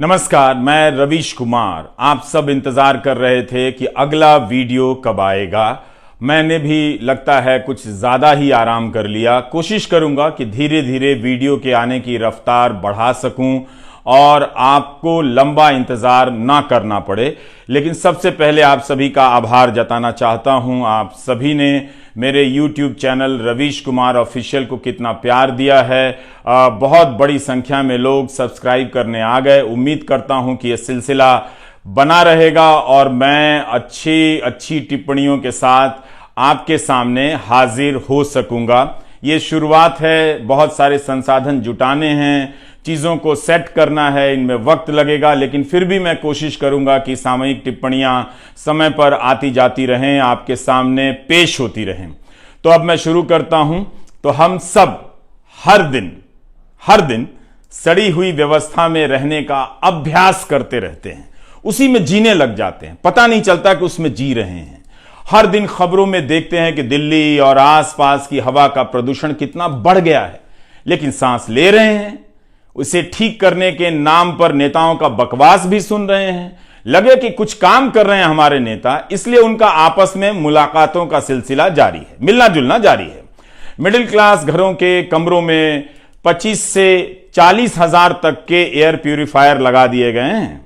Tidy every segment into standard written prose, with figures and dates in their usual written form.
नमस्कार, मैं रवीश कुमार। आप सब इंतजार कर रहे थे कि अगला वीडियो कब आएगा। मैंने भी लगता है कुछ ज्यादा ही आराम कर लिया। कोशिश करूंगा कि धीरे धीरे वीडियो के आने की रफ्तार बढ़ा सकूं और आपको लंबा इंतजार ना करना पड़े। लेकिन सबसे पहले आप सभी का आभार जताना चाहता हूं। आप सभी ने मेरे YouTube channel Ravish Kumar official को कितना प्यार दिया है। बहुत बड़ी संख्या में लोग सब्सक्राइब करने आ गए। उम्मीद करता हूं कि यह सिलसिला बना रहेगा और मैं अच्छी टिप्पणियों के साथ आपके सामने हाजिर हो सकूंगा। ये शुरुआत है, बहुत सारे संसाधन जुटाने हैं, चीजों को सेट करना है, इनमें वक्त लगेगा, लेकिन फिर भी मैं कोशिश करूंगा कि सामयिक टिप्पणियां समय पर आती जाती रहें, आपके सामने पेश होती रहें। तो अब मैं शुरू करता हूं। तो हम सब हर दिन सड़ी हुई व्यवस्था में रहने का अभ्यास करते रहते हैं, उसी में जीने लग जाते हैं, पता नहीं चलता कि उसमें जी रहे हैं। हर दिन खबरों में देखते हैं कि दिल्ली और आसपास की हवा का प्रदूषण कितना बढ़ गया है, लेकिन सांस ले रहे हैं। उसे ठीक करने के नाम पर नेताओं का बकवास भी सुन रहे हैं। लगे कि कुछ काम कर रहे हैं हमारे नेता, इसलिए उनका आपस में मुलाकातों का सिलसिला जारी है, मिलना जुलना जारी है। मिडिल क्लास घरों के कमरों में 25 से 40 हजार तक के एयर प्यूरिफायर लगा दिए गए हैं।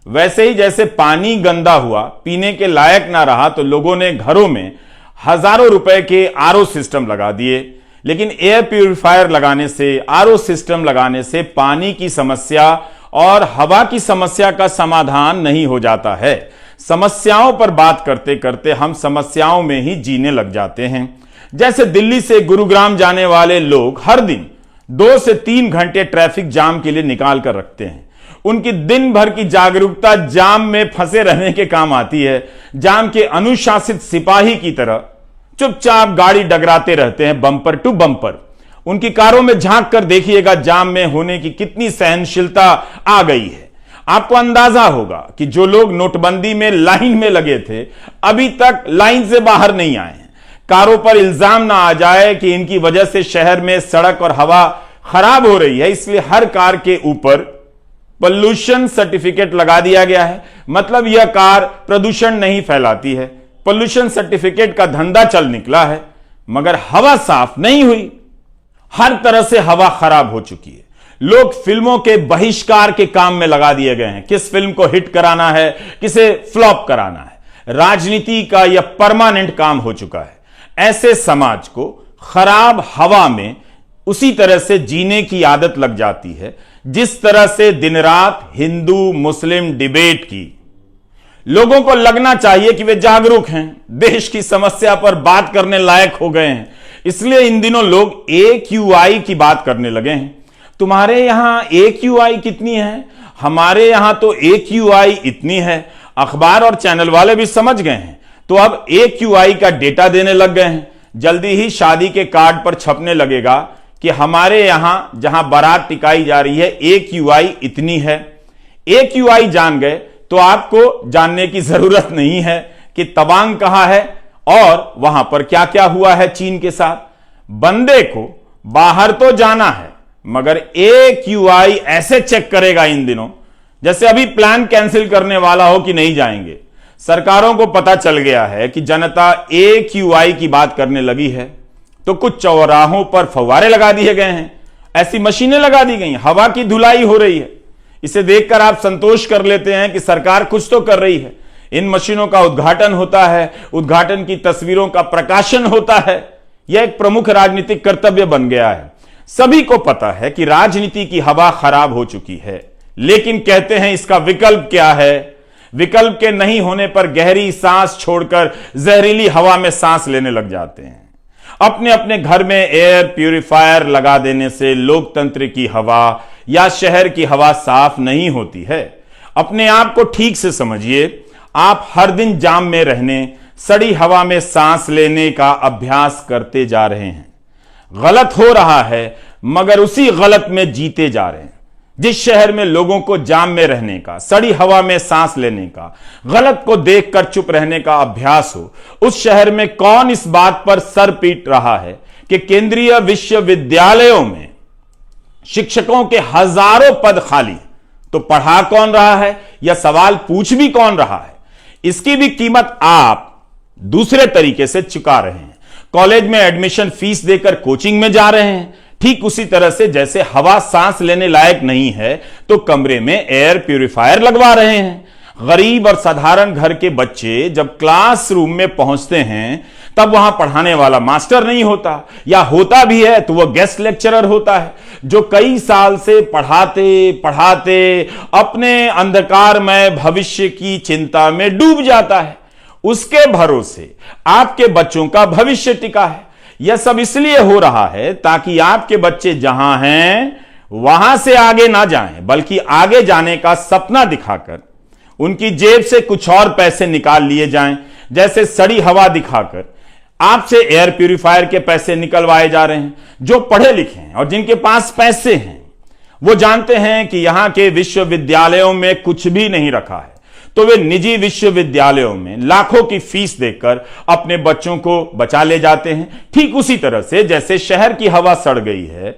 वैसे ही जैसे पानी गंदा हुआ, पीने के लायक ना रहा, तो लोगों ने घरों में हजारों रुपए के आरओ सिस्टम लगा दिए। लेकिन एयर प्यूरिफायर लगाने से, आरओ सिस्टम लगाने से पानी की समस्या और हवा की समस्या का समाधान नहीं हो जाता है। समस्याओं पर बात करते करते हम समस्याओं में ही जीने लग जाते हैं। जैसे दिल्ली से गुरुग्राम जाने वाले लोग हर दिन 2 से 3 घंटे ट्रैफिक जाम के लिए निकाल कर रखते हैं। उनकी दिन भर की जागरूकता जाम में फंसे रहने के काम आती है। जाम के अनुशासित सिपाही की तरह चुपचाप गाड़ी डगराते रहते हैं, बम्पर टू बम्पर। उनकी कारों में झांक कर देखिएगा जाम में होने की कितनी सहनशीलता आ गई है। आपको अंदाजा होगा कि जो लोग नोटबंदी में लाइन में लगे थे, अभी तक लाइन से बाहर नहीं आए हैं। कारों पर इल्जाम ना आ जाए कि इनकी वजह से शहर में सड़क और हवा खराब हो रही है, इसलिए हर कार के ऊपर पोल्यूशन सर्टिफिकेट लगा दिया गया है। मतलब यह कार प्रदूषण नहीं फैलाती है। पोल्यूशन सर्टिफिकेट का धंधा चल निकला है, मगर हवा साफ नहीं हुई। हर तरह से हवा खराब हो चुकी है। लोग फिल्मों के बहिष्कार के काम में लगा दिए गए हैं। किस फिल्म को हिट कराना है, किसे फ्लॉप कराना है, राजनीति का यह परमानेंट काम हो चुका है। ऐसे समाज को खराब हवा में उसी तरह से जीने की आदत लग जाती है जिस तरह से दिन रात हिंदू मुस्लिम डिबेट की। लोगों को लगना चाहिए कि वे जागरूक हैं, देश की समस्या पर बात करने लायक हो गए हैं, इसलिए इन दिनों लोग AQI की बात करने लगे हैं। तुम्हारे यहां AQI कितनी है? हमारे यहां तो AQI इतनी है। अखबार और चैनल वाले भी समझ गए हैं, तो अब AQI का डेटा देने लग गए हैं। जल्दी ही शादी के कार्ड पर छपने लगेगा कि हमारे यहां जहां बारात टिकाई जा रही है AQI इतनी है। AQI जान गए तो आपको जानने की जरूरत नहीं है कि तवांग कहां है और वहां पर क्या क्या हुआ है चीन के साथ। बंदे को बाहर तो जाना है, मगर AQI ऐसे चेक करेगा इन दिनों जैसे अभी प्लान कैंसिल करने वाला हो कि नहीं जाएंगे। सरकारों को पता चल गया है कि जनता AQI की बात करने लगी है, तो कुछ चौराहों पर फव्वारे लगा दिए गए हैं, ऐसी मशीनें लगा दी गई, हवा की धुलाई हो रही है। इसे देखकर आप संतोष कर लेते हैं कि सरकार कुछ तो कर रही है। इन मशीनों का उद्घाटन होता है, उद्घाटन की तस्वीरों का प्रकाशन होता है। यह एक प्रमुख राजनीतिक कर्तव्य बन गया है। सभी को पता है कि राजनीति की हवा खराब हो चुकी है, लेकिन कहते हैं इसका विकल्प क्या है? विकल्प के नहीं होने पर गहरी सांस छोड़कर जहरीली हवा में सांस लेने लग जाते हैं। अपने अपने घर में एयर प्यूरिफायर लगा देने से लोकतंत्र की हवा या शहर की हवा साफ नहीं होती है। अपने आप को ठीक से समझिए। आप हर दिन जाम में रहने, सड़ी हवा में सांस लेने का अभ्यास करते जा रहे हैं। गलत हो रहा है, मगर उसी गलत में जीते जा रहे हैं। जिस शहर में लोगों को जाम में रहने का, सड़ी हवा में सांस लेने का, गलत को देखकर चुप रहने का अभ्यास हो, उस शहर में कौन इस बात पर सर पीट रहा है कि केंद्रीय विश्वविद्यालयों में शिक्षकों के हजारों पद खाली, तो पढ़ा कौन रहा है या सवाल पूछ भी कौन रहा है, इसकी भी कीमत आप दूसरे तरीके से चुका रहे हैं। कॉलेज में एडमिशन फीस देकर कोचिंग में जा रहे हैं, ठीक उसी तरह से जैसे हवा सांस लेने लायक नहीं है तो कमरे में एयर प्यूरिफायर लगवा रहे हैं। गरीब और साधारण घर के बच्चे जब क्लासरूम में पहुंचते हैं तब वहां पढ़ाने वाला मास्टर नहीं होता, या होता भी है तो वह गेस्ट लेक्चरर होता है जो कई साल से पढ़ाते पढ़ाते अपने अंधकारमय भविष्य की चिंता में डूब जाता है। उसके भरोसे आपके बच्चों का भविष्य टिका है। यह सब इसलिए हो रहा है ताकि आपके बच्चे जहां हैं वहां से आगे ना जाएं, बल्कि आगे जाने का सपना दिखाकर उनकी जेब से कुछ और पैसे निकाल लिए जाएं। जैसे सड़ी हवा दिखाकर आपसे एयर प्यूरिफायर के पैसे निकलवाए जा रहे हैं। जो पढ़े लिखे हैं और जिनके पास पैसे हैं वो जानते हैं कि यहां के विश्वविद्यालयों में कुछ भी नहीं रखा है, तो वे निजी विश्वविद्यालयों में लाखों की फीस देकर अपने बच्चों को बचा ले जाते हैं। ठीक उसी तरह से जैसे शहर की हवा सड़ गई है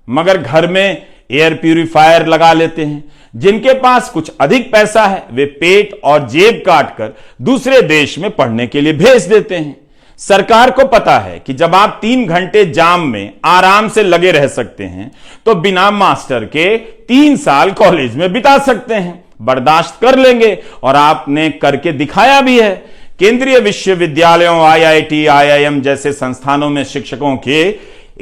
मगर घर में एयर प्यूरिफायर लगा लेते हैं। जिनके पास कुछ अधिक पैसा है वे पेट और जेब काटकर दूसरे देश में पढ़ने के लिए भेज देते हैं। सरकार को पता है कि जब आप 3 घंटे जाम में आराम से लगे रह सकते हैं तो बिना मास्टर के 3 साल कॉलेज में बिता सकते हैं, बर्दाश्त कर लेंगे, और आपने करके दिखाया भी है। केंद्रीय विश्वविद्यालयों, IIT, IIM जैसे संस्थानों में शिक्षकों के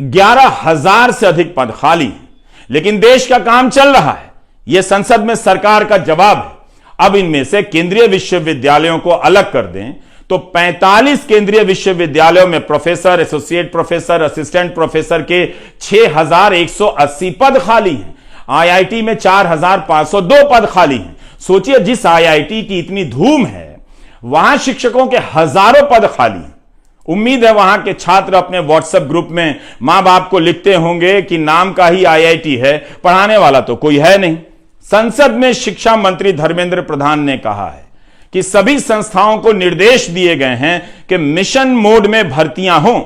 11,000 से अधिक पद खाली हैं, लेकिन देश का काम चल रहा है। यह संसद में सरकार का जवाब है। अब इनमें से केंद्रीय विश्वविद्यालयों को अलग कर दें तो 45 केंद्रीय विश्वविद्यालयों में professor, associate professor, assistant professor के 6,180 पद खाली हैं। IIT में 4,502 पद खाली हैं। सोचिए, जिस IIT की इतनी धूम है वहां शिक्षकों के हजारों पद खाली हैं। उम्मीद है वहां के छात्र अपने व्हाट्सएप ग्रुप में मां बाप को लिखते होंगे कि नाम का ही IIT है, पढ़ाने वाला तो कोई है नहीं। संसद में शिक्षा मंत्री धर्मेंद्र प्रधान ने कहा है कि सभी संस्थाओं को निर्देश दिए गए हैं कि मिशन मोड में भर्तियां हों।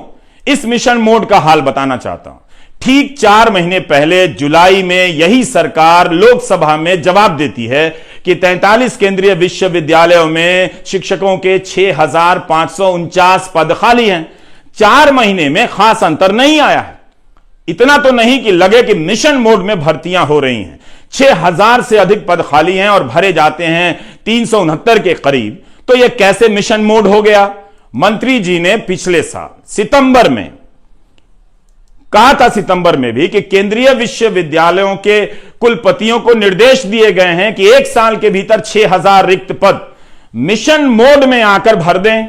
इस मिशन मोड का हाल बताना चाहता हूं। ठीक 4 महीने पहले जुलाई में यही सरकार लोकसभा में जवाब देती है कि 43 केंद्रीय विश्वविद्यालयों में शिक्षकों के 6,549 पद खाली हैं। 4 महीने में खास अंतर नहीं आया है। इतना तो नहीं कि लगे कि मिशन मोड में भर्तियां हो रही हैं। 6,000 से अधिक पद खाली हैं और भरे जाते हैं 369 के करीब। तो यह कैसे मिशन मोड हो गया? मंत्री जी ने पिछले साल सितंबर में कहा था, सितंबर में भी, कि केंद्रीय विश्वविद्यालयों के कुलपतियों को निर्देश दिए गए हैं कि 1 साल के भीतर 6,000 रिक्त पद मिशन मोड में आकर भर दें।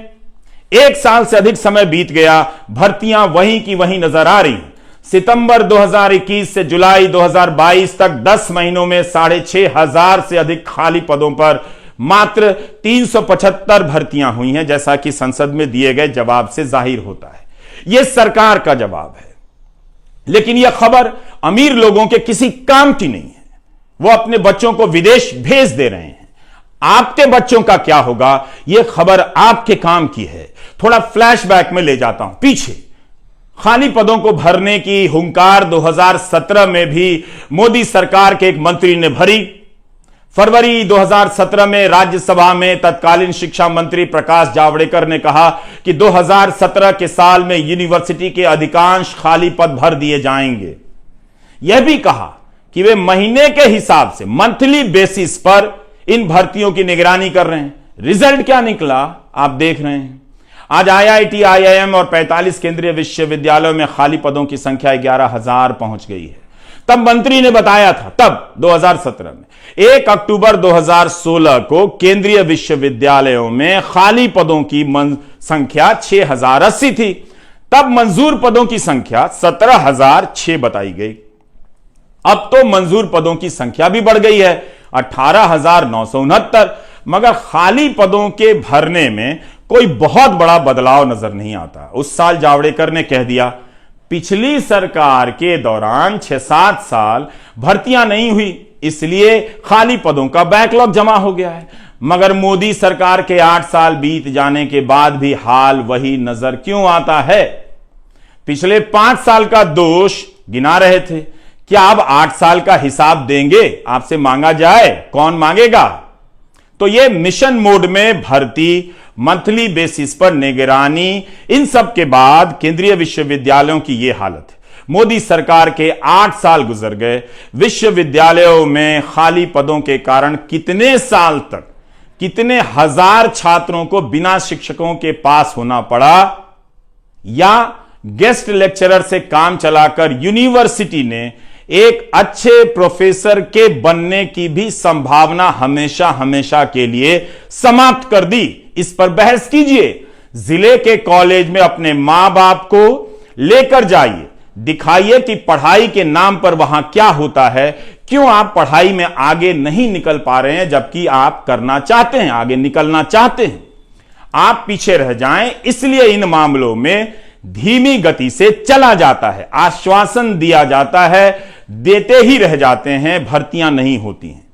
1 साल से अधिक समय बीत गया, भर्तियां वहीं की वहीं नजर आ रही। सितंबर 2021 से जुलाई 2022 तक 10 महीनों में 6,500 से अधिक खाली पदों पर मात्र 375 भर्तियां हुई हैं, जैसा कि संसद में दिए गए जवाब से जाहिर होता है। यह सरकार का जवाब है। लेकिन यह खबर अमीर लोगों के किसी काम की नहीं है। वो अपने बच्चों को विदेश भेज दे रहे हैं। आपके बच्चों का क्या होगा, यह खबर आपके काम की है। थोड़ा फ्लैशबैक में ले जाता हूं पीछे। खाली पदों को भरने की हुंकार 2017 में भी मोदी सरकार के एक मंत्री ने भरी। फरवरी 2017 में राज्यसभा में तत्कालीन शिक्षा मंत्री प्रकाश जावड़ेकर ने कहा कि 2017 के साल में यूनिवर्सिटी के अधिकांश खाली पद भर दिए जाएंगे। यह भी कहा कि वे महीने के हिसाब से, मंथली बेसिस पर इन भर्तियों की निगरानी कर रहे हैं। रिजल्ट क्या निकला आप देख रहे हैं। आज IIT, IIM और 45 केंद्रीय विश्वविद्यालयों में खाली पदों की संख्या 11,000 पहुंच गई है। तब मंत्री ने बताया था, तब 2017 में 1 अक्टूबर 2016 को केंद्रीय विश्वविद्यालयों में खाली पदों की संख्या 6,080 थी। तब मंजूर पदों की संख्या 17,006 बताई गई। अब तो मंजूर पदों की संख्या भी बढ़ गई है, 18,969। मगर खाली पदों के भरने में कोई बहुत बड़ा बदलाव नजर नहीं आता। उस साल जावड़ेकर ने कह दिया, पिछली सरकार के दौरान 6-7 साल भर्तियां नहीं हुई, इसलिए खाली पदों का बैकलॉग जमा हो गया है। मगर मोदी सरकार के 8 साल बीत जाने के बाद भी हाल वही नजर क्यों आता है? पिछले 5 साल का दोष गिना रहे थे। क्या अब 8 साल का हिसाब देंगे? आपसे मांगा जाए, कौन मांगेगा? तो ये मिशन मोड में भर्ती, मंथली बेसिस पर निगरानी, इन सब के बाद केंद्रीय विश्वविद्यालयों की ये हालत है। मोदी सरकार के 8 साल गुजर गए, विश्वविद्यालयों में खाली पदों के कारण कितने साल तक कितने हजार छात्रों को बिना शिक्षकों के पास होना पड़ा, या गेस्ट लेक्चरर से काम चलाकर यूनिवर्सिटी ने एक अच्छे प्रोफेसर के बनने की भी संभावना हमेशा हमेशा के लिए समाप्त कर दी। इस पर बहस कीजिए। जिले के कॉलेज में अपने मां बाप को लेकर जाइए, दिखाइए कि पढ़ाई के नाम पर वहां क्या होता है, क्यों आप पढ़ाई में आगे नहीं निकल पा रहे हैं, जबकि आप करना चाहते हैं, आगे निकलना चाहते हैं। आप पीछे रह जाएं, इसलिए इन मामलों में धीमी गति से चला जाता है, आश्वासन दिया जाता है, देते ही रह जाते हैं, भर्तियां नहीं होती हैं।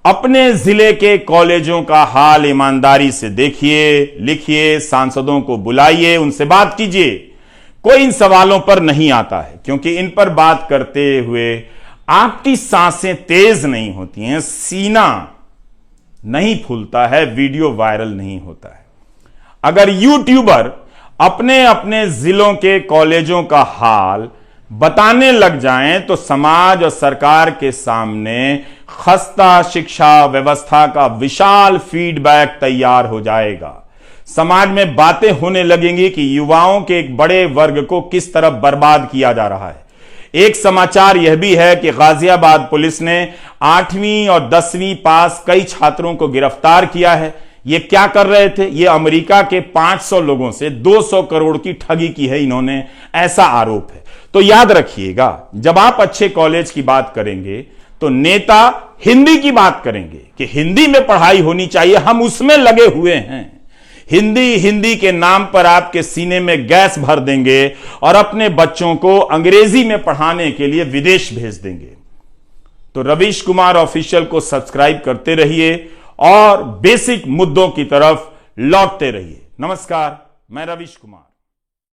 अपने जिले के कॉलेजों का हाल ईमानदारी से देखिए, लिखिए, सांसदों को बुलाइए, उनसे बात कीजिए। कोई इन सवालों पर नहीं आता है, क्योंकि इन पर बात करते हुए आपकी सांसें तेज नहीं होती हैं, सीना नहीं फूलता है, वीडियो वायरल नहीं होता है। अगर यूट्यूबर अपने अपने जिलों के कॉलेजों का हाल बताने लग जाएं तो समाज और सरकार के सामने खस्ता शिक्षा व्यवस्था का विशाल फीडबैक तैयार हो जाएगा। समाज में बातें होने लगेंगी कि युवाओं के एक बड़े वर्ग को किस तरह बर्बाद किया जा रहा है। एक समाचार यह भी है कि गाजियाबाद पुलिस ने 8वीं और 10वीं पास कई छात्रों को गिरफ्तार किया है। ये क्या कर रहे थे? ये अमेरिका के 500 लोगों से 200 करोड़ की ठगी की है इन्होंने, ऐसा आरोप है। तो याद रखिएगा, जब आप अच्छे कॉलेज की बात करेंगे तो नेता हिंदी की बात करेंगे कि हिंदी में पढ़ाई होनी चाहिए, हम उसमें लगे हुए हैं। हिंदी के नाम पर आपके सीने में गैस भर देंगे और अपने बच्चों को अंग्रेजी में पढ़ाने के लिए विदेश भेज देंगे। तो रवीश कुमार ऑफिशियल को सब्सक्राइब करते रहिए और बेसिक मुद्दों की तरफ लौटते रहिए। नमस्कार, मैं रवीश कुमार।